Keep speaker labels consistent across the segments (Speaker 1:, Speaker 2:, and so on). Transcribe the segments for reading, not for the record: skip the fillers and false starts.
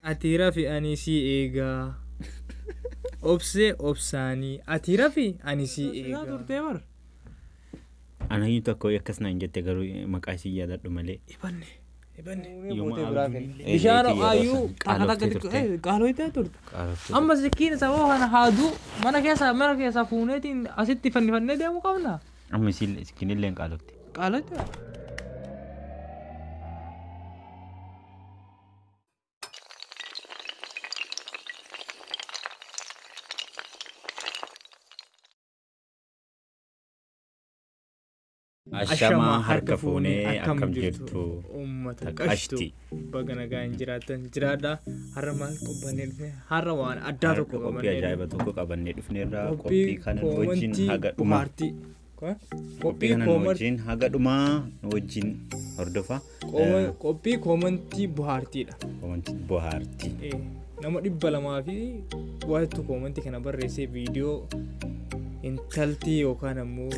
Speaker 1: Atira fi anisi ega. Obse obsani. Atira fi anisi ega. Turtebar.
Speaker 2: Ana yuta ko yakasna injette garu maqasi yadaddu male.
Speaker 1: Ibanne.
Speaker 3: Ishano ayu qaloita turte. Amma sikin sawo hana hadu mana kesa funetin asitti fanne demu qabna.
Speaker 2: Amma sikin len qalotti.
Speaker 3: Qaloita.
Speaker 2: Ashama harka fuune akkam jirtu
Speaker 1: ummata qashti bagana gaan jiraatan jiraada har'a maal qophanne dhufne har'a waan addaa tokko
Speaker 2: qophii ajaa'iba tokko qabannee dhufneerra qophii kana wajjin haga dhumaa qophii kana wajjin haga dhumaa wajjin hordofa
Speaker 1: qophii koomantii buhaartiidha
Speaker 2: koomantii buhaartii
Speaker 1: nama 200 fi waatu koomantii kana barreessee viidiyoo intaltii yookaan ammoo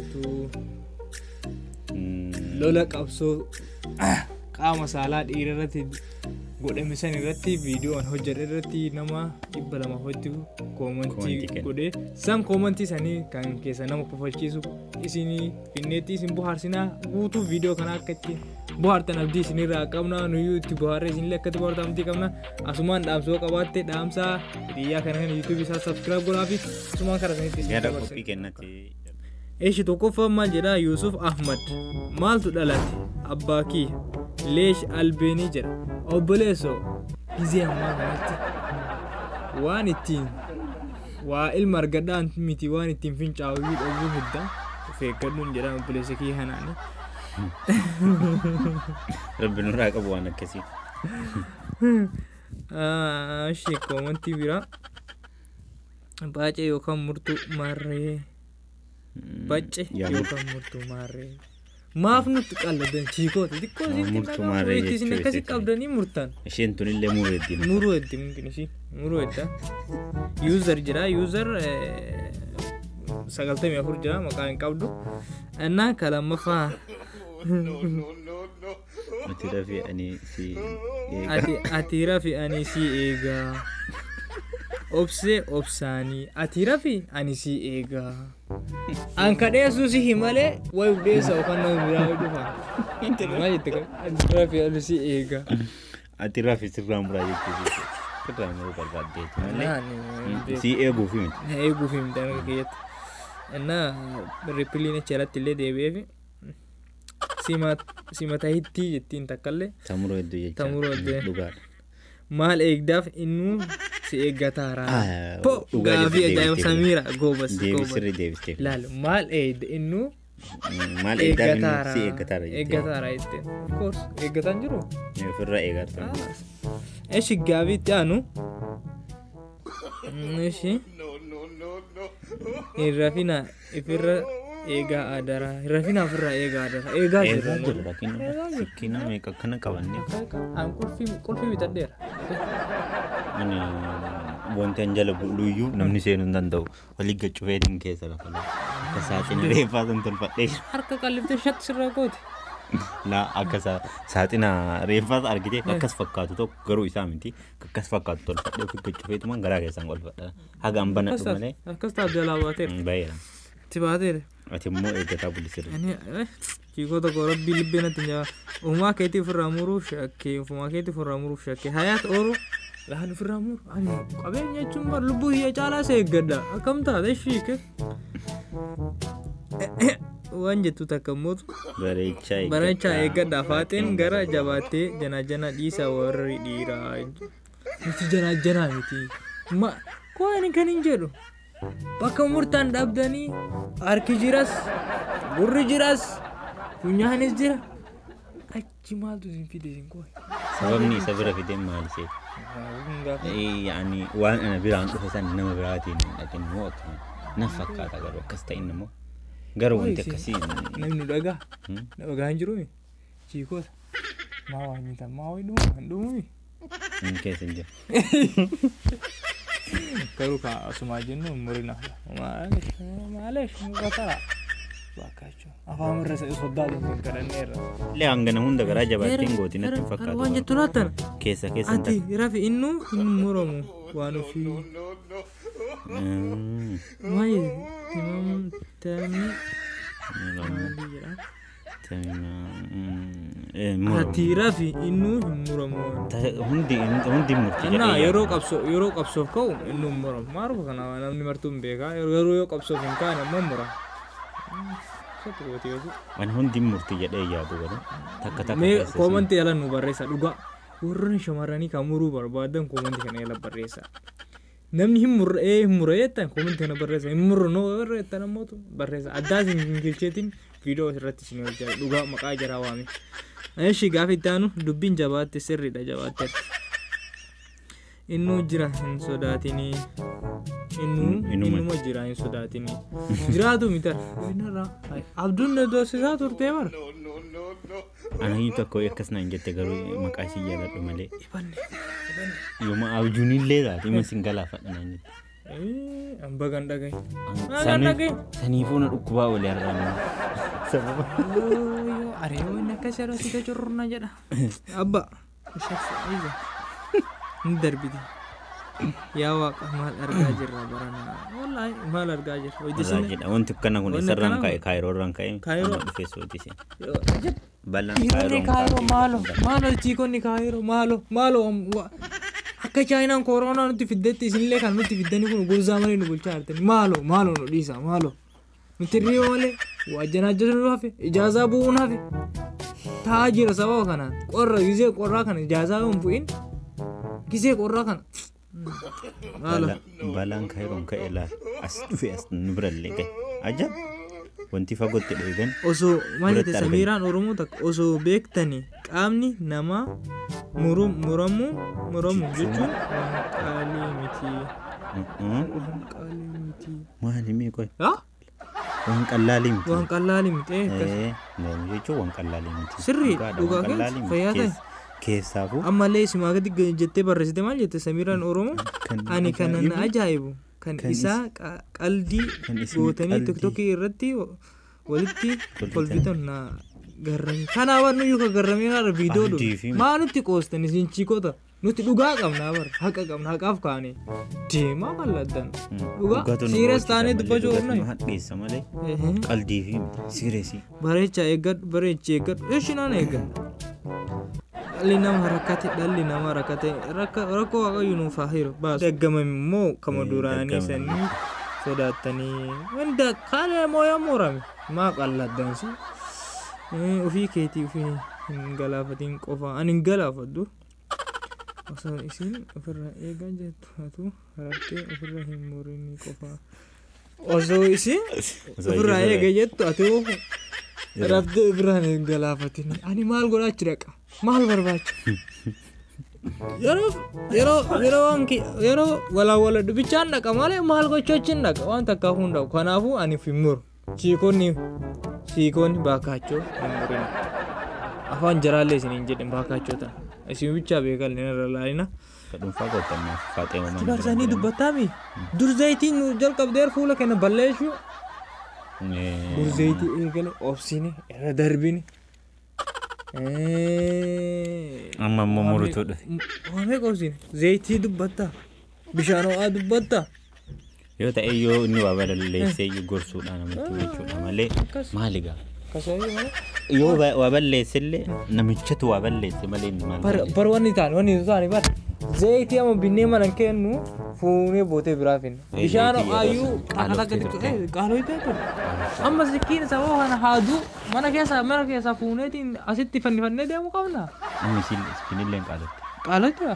Speaker 1: lola qabsoo qaama saalaa dhiirarratti godhame san irratti viidiyoon hojjedhe irratti nama 200 hojjetu koomantii godhe san koomantii sanii kan keessa nama kofalchiisu isinii finneetti isin buhaarsinaa guutuu viidiyoo kana akka itti buhaartan abdii isinirraa qabna nuyyuu itti buhaarree isinillee akka itti buhaartan abdii qabna asumaan dhaamsoo qabaatte dhaamsaa hiriyaa kana kan yuutuub isaa sabskiraayib godhaa fi asumaan karaa sanitti isin
Speaker 2: dabarsa.
Speaker 1: Eeshi tokkoffaa maal jedhaa Yusuf Ahmad maaltu dhalate abbaa kiyya leesh albeenii jedha obboleessoo gizee ammaa kanatti waan ittiin waa ilma argadhaan miti waan ittiin fincaa'uu dhabuu hiddaa of eeggadhuun jedha obboleessa kiyya kanaani.
Speaker 2: Rabbi nurraa qabu waan akkasii.
Speaker 1: Ishee koomantii biraa baacee yookaan murtuu marree. Bacce yookaan murtuu maarree maaf nutti qalladan chiikoota xiqqoo
Speaker 2: murtuu maarree
Speaker 1: isin akkasii qabdanii murtaan
Speaker 2: isheen tunillee
Speaker 1: muruu heddi mungkin ishii muruu hedda user jira user 94 jira maqaa hin qabdu annaa kalamaffaa atira fi anisi ega obse obsani atira fi anisi ega anka susi himale way udesa okana mirawo dufa maji tek atira fi anisi ega
Speaker 2: atira fi sirramura yake sirramura barbade male si ego film
Speaker 1: tan kiyet na repline chalatti le debefi sima tahitti jettin takalle
Speaker 2: tamuro edde lugar
Speaker 1: mal egdaf innu si egatara po gavi ajaib samira gobas
Speaker 2: Davis
Speaker 1: lal mal ed innu
Speaker 2: mal egdaf si
Speaker 1: egatara ite of course egatan jiru
Speaker 2: firra egatan
Speaker 1: eshi gavi tanu eshi irrafina ifirra ega adara irrafina firra ega adara ega jiru
Speaker 2: sikina meka kana qabanne
Speaker 1: an qulfi bitadera
Speaker 2: ani wanti anjala buluyu namni seenu danda'u wali gachu feedin keessa lafa akka saaxina reefaa san tolfadhee
Speaker 1: harka qalliftee shat sirra gooti
Speaker 2: na akka saaxina reefaa argitee akkas fakkaatu tokko garuu isaa miti akkas fakkaatu tolfadhee fi gachu feetumaan garaa keessaan olfadha hagam banadhu malee
Speaker 1: akkas taabjalaa baatee
Speaker 2: baay'eera
Speaker 1: tibaateere
Speaker 2: ati immoo eeggataa bulisira
Speaker 1: chiikoota koo rabbii libbeenatti njaa uumaa keetii ofirraa muruuf shakkee ufumaa keetii ofirraa muruuf shakkee hayaat oolu lahan ofirraa muru ani qabeenya jechuun bar lubbuu hiyya caalaa isa eeggadha akkam taate shiike waan jettu takka mootu bareechaa eeggadha faaxeen gara jabaattee jana dhiisa warri dhiiraa miti jana miti koo ani kan hin jedhu bakka murtaan dhabdanii harki jiras gurri jiras funyaanis jira achi maaltu isin fide isin koo
Speaker 2: sababni isa bira fideen maali seet yani waan ana biraan dhufe san nama biraatiin dhaqin moo akkana na fakkaata garuu akkas ta'in immoo garuu wanti akkasii
Speaker 1: namni dhagaa hin jiru chiikoota maa waan mitan maa wayi dhumu
Speaker 2: keessa hin jiru
Speaker 1: Karu ka asuma jennu murina maalesh mugata Bakkaacho. Afaan irra sodaatu hin kadhanneerra.
Speaker 2: Le hangana hunda garaa jabaatiin gooti natti fakkaatu.
Speaker 1: Waan jettu laatan.
Speaker 2: Keessa
Speaker 1: ati rafi innu hin muramu waan ofii. Maali tami. Ati rafi innu hin muramu.
Speaker 2: Hundi murtii.
Speaker 1: Naa yeroo qabsoof ka'u innu hin muramu. Maaruuf kana namni martuu hin beekaa yeroo qabsoof hin kaane ammoo mura.
Speaker 2: Waan hundi murtii jedhee yaadu godhu takka
Speaker 1: mee koomantii ala nu barreessa dhugaa warreen shamarranii kan muruu barbaadan koomantii kana ala barreessa namni hin murre jettan koomantii kana barreessa hin murre noo barreessan ammoo barreessa addaas hin gilcheetiin viidiyoo irratti isin hojjeta dhugaa maqaa jara waame eeshi gaafa itti aanu dubbiin jabaatte sirriidha jabaatte innu jira hin sodaatinii inuma jira hin sodaatinii jiraatu mitar inarraa abduun doosisaa turtee bara
Speaker 2: ani tokko akkasna hin jette garuu maqaa ishii jaaladhu malee yooma abjuunillee taate ima singalaafadha naan jette
Speaker 1: amba kan dhagaye
Speaker 2: saniifuu na dhukkubaa olee argamu sababa
Speaker 1: areewoo inni akka sarati ka corrona jedha abba hin darbiti yaa waaqa maal argaa jirra baranaa wallaahi maal argaa jirra
Speaker 2: hojjesinne wanti kana kun isarraan ka'e kaayiroorraan ka'e dhufee sootise bal'aan
Speaker 1: maalo chiikonni kaayiroo maalo akka chaayinaan kooroonaa nutti fiddetti isinillee kan nutti fiddanii kun gurzaa malee nu bulchaa jirtani maalo nu dhiisa maalo nuti riiba malee waajjanaa jiru nu hafe ijaazaa bu'uun hafe taa jira sababa kanaan qorra gisee qorraa kana ijaazaa hin bu'in gisee qorraa kana
Speaker 2: balaan kaayiroon ka'e laal as dhufe as nu birallee ga'e ajab wanti fagootti dheegan
Speaker 1: osoo maalite samiiraan oromoo takka osoo beektanii qaamni namaa muramu jechuun waan qaalii miti
Speaker 2: maali mee qoy waan qallaalii miti jechuun waan qallaalii miti
Speaker 1: sirrii dhugaa kan fayyaa ta'e
Speaker 2: keessaafu
Speaker 1: ammallee simaa gadi jettee barreessite maal jette samiiraan oromoo ani kanan ajaa'ibu kan isaa qaldii gootanii tiktokii irratti walitti kolfitan na garrame kanaaf nuyyuu ka garramee haadha viidiyoo dhufu maa nutti qoostan isin chiikota nuti dhugaa qabnaa bara haqa qabna haqaaf kaane deemaa qalladdan dhugaa siirees taanee dubbachuu qabna
Speaker 2: hadheessa malee qaldii fi siireesii
Speaker 1: bareecha eeggadhu eeshinaan eeggadhu dhalli nama rakkate rakkoo waaqayyo nuuf haa hiru baasu deeggamame immoo kama duraanii sanii sodaattanii wanda kaanee mooyaa murame maa qalladdansi ofii keetii ofii hin galaafatiin qofa ani hin galaafadhu osoo isin ofirraa eegaa jettu hatu harattee ofirra hin murinii qofa osoo isin ofirraa eegaa jettu ati raftee ofirraa hin galaafatiin ani maal godhaachi dhaqa maal barbaacha yeroo walaawala dubichaan dhaqa malee maal gochoochiin dhaqa waan takkaa hundaa'u kanaafuu ani fi muru siikonni baakaachoo hin murina afaan jaraallee isin hin jedhin baakaachoo ta'a isin bichaa beekallee irra laalina
Speaker 2: dhuunfaa godhannaaf faaxeemaman
Speaker 1: barsanii dubbataami dur zayitiin nu jalqabdeer fuula kenna balleessuu dur zayitii eegale obsine irra darbine
Speaker 2: amma murutu dhufe
Speaker 1: waamee qobsine zayitii dubbatta bishaan ho'aa dubbatta
Speaker 2: yoo ta'e yoo inni waa balleessee gorsuudhaan namatti jechuudha malee maali gaa yoo waa balleessillee namichatu waa balleesse malee inni maal
Speaker 1: bar wanni taane bar zayitii amma binnee mana kennu fuunee bootee biraa finne bishaan ho'aayyuu qaalooyitee ture amma sikkiin sababa kana haaduu mana keessaa fuuneetiin asitti fannifannee deemuu qabna
Speaker 2: inni sikkiinillee
Speaker 1: qaalooyitee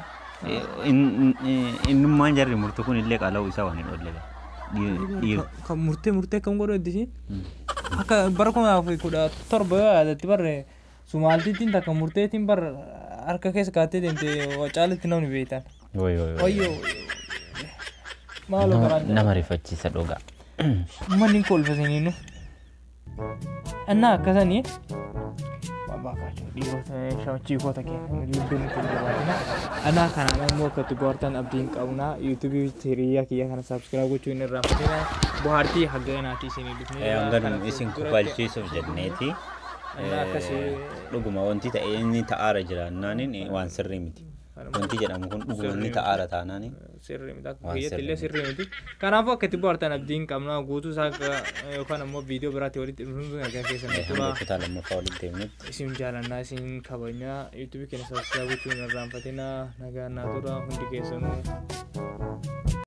Speaker 2: innummaan jarri murtu kun illee qaala'uu isaa waan hin oolle
Speaker 1: kan murtee kam godhu eddisiin akka bara 2017 yoo yaadatti barre sumaaltittiin takka murteetiin bar harka keessa kaattee deemte caalitti namni beektan wayyoo maaloo garaan
Speaker 2: nama rifachiisa dhugaa
Speaker 1: manni kolfasanii nu annaa akkasanii Bakkacho dhiirota shamarchiifota keenya lubbuun itti barbaadina. Ana kanaan ammoo akka itti gortan abdiin qabna. YouTube hiriyaa kiyya kana subscribe gochuu hin irraanfatina. Bohaartii hagga naati isinii dhufne.
Speaker 2: Hangan isin kubbaalchiisuuf jenneeti. Dhuguma wanti ta'e inni ta'aara jiraannaan waan sirrii miti. Wanti jedhamu kun dhuguma inni ta'aara taanaan
Speaker 1: sirrii miti. Akka kiyyatti sirrii miti. Kanaafuu akka itti bohaartan abdiin qabna. Guutuu isaa yookaan ammoo viidiyoo biraatti walitti dhufuun kan keessan tura.
Speaker 2: Kutaa lammaffaa walitti deemnutti.
Speaker 1: Isin jaalannaa isin kabajnaa. YouTube keenya subscribe gochuu hin irraanfatina. Nagaan naa tura hundi keessanuu.